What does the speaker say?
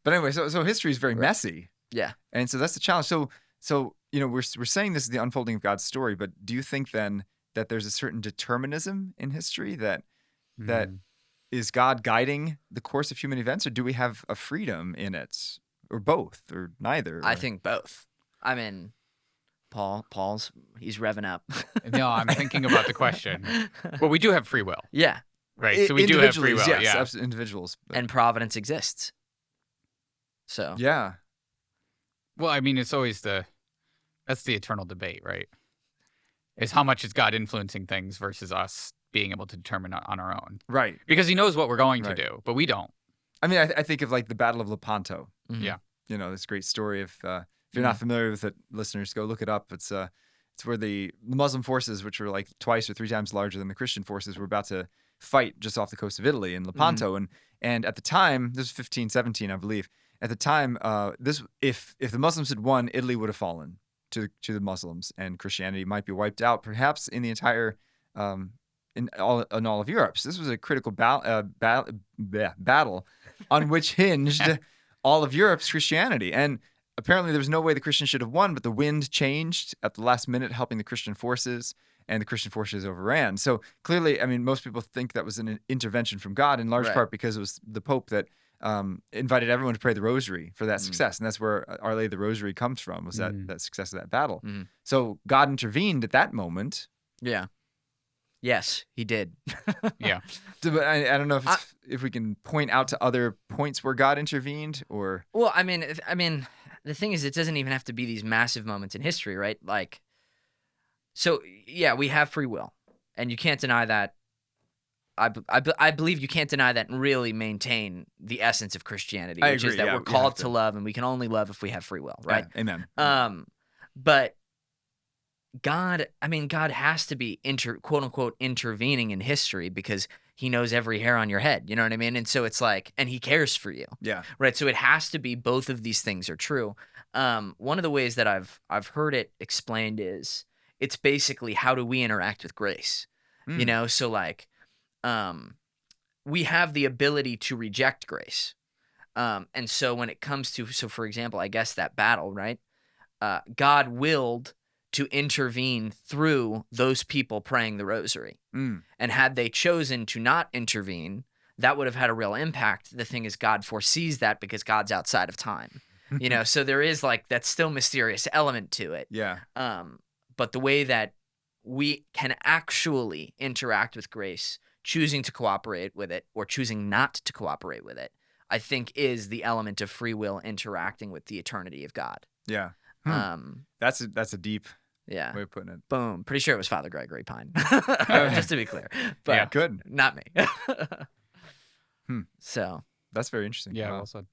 But anyway, so history is very Right. messy. Yeah. And so that's the challenge. So we're saying this is the unfolding of God's story, but do you think then that there's a certain determinism in history that is God guiding the course of human events, or do we have a freedom in it, or both, or neither? I think both. I mean, he's revving up. No, I'm thinking about the question. Well, we do have free will, Yeah. right? So we do have free will, yes, yeah. absolutely, individuals. But, And providence exists. So. yeah. Well, I mean, it's always that's the eternal debate, right? Is how much is God influencing things versus us being able to determine on our own. Right. Because he knows what we're going to Right. do, but we don't. I mean, I think of like the Battle of Lepanto. Mhm. Yeah. This great story of, if you're not familiar with it, listeners, go look it up. It's where the Muslim forces, which were like twice or three times larger than the Christian forces, were about to fight just off the coast of Italy in Lepanto. And at the time, this was 1517, I believe. At the time, if the Muslims had won, Italy would have fallen to the Muslims, and Christianity might be wiped out, perhaps in the entire in all of Europe. So this was a critical battle on which hinged all of Europe's Christianity. And apparently there was no way the Christians should have won, but the wind changed at the last minute, helping the Christian forces, and the Christian forces overran. So clearly, I mean, most people think that was an intervention from God, in large Right. part because it was the Pope that invited everyone to pray the Rosary for that success. And that's where Our Lady of the Rosary comes from, was that success of that battle. So God intervened at that moment. Yeah. Yes, he did. Yeah. But I don't know if we can point out to other points where God intervened, or... Well, I mean, the thing is, it doesn't even have to be these massive moments in history, right? Like, so yeah, we have free will, and you can't deny that. I believe you can't deny that and really maintain the essence of Christianity, I which agree, is that yeah, we're we called have to. to love, and we can only love if we have free will, right? Yeah, amen. But God has to be quote unquote intervening in history because he knows every hair on your head. You know what I mean? And so it's like, and he cares for you. Yeah. Right. So it has to be both of these things are true. One of the ways that I've heard it explained is it's basically how do we interact with grace? So like, we have the ability to reject grace. And so when it comes to, for example, I guess that battle, right? God willed to intervene through those people praying the rosary. And had they chosen to not intervene, that would have had a real impact. The thing is, God foresees that because God's outside of time. So there is like that still mysterious element to it. Yeah. But the way that we can actually interact with grace, choosing to cooperate with it or choosing not to cooperate with it, I think is the element of free will interacting with the eternity of God. Yeah. That's a deep Yeah. way of putting it. Boom. Pretty sure it was Father Gregory Pine. Just to be clear. But Yeah. Good. not me. Hmm. So That's very interesting. Yeah, Wow. well said.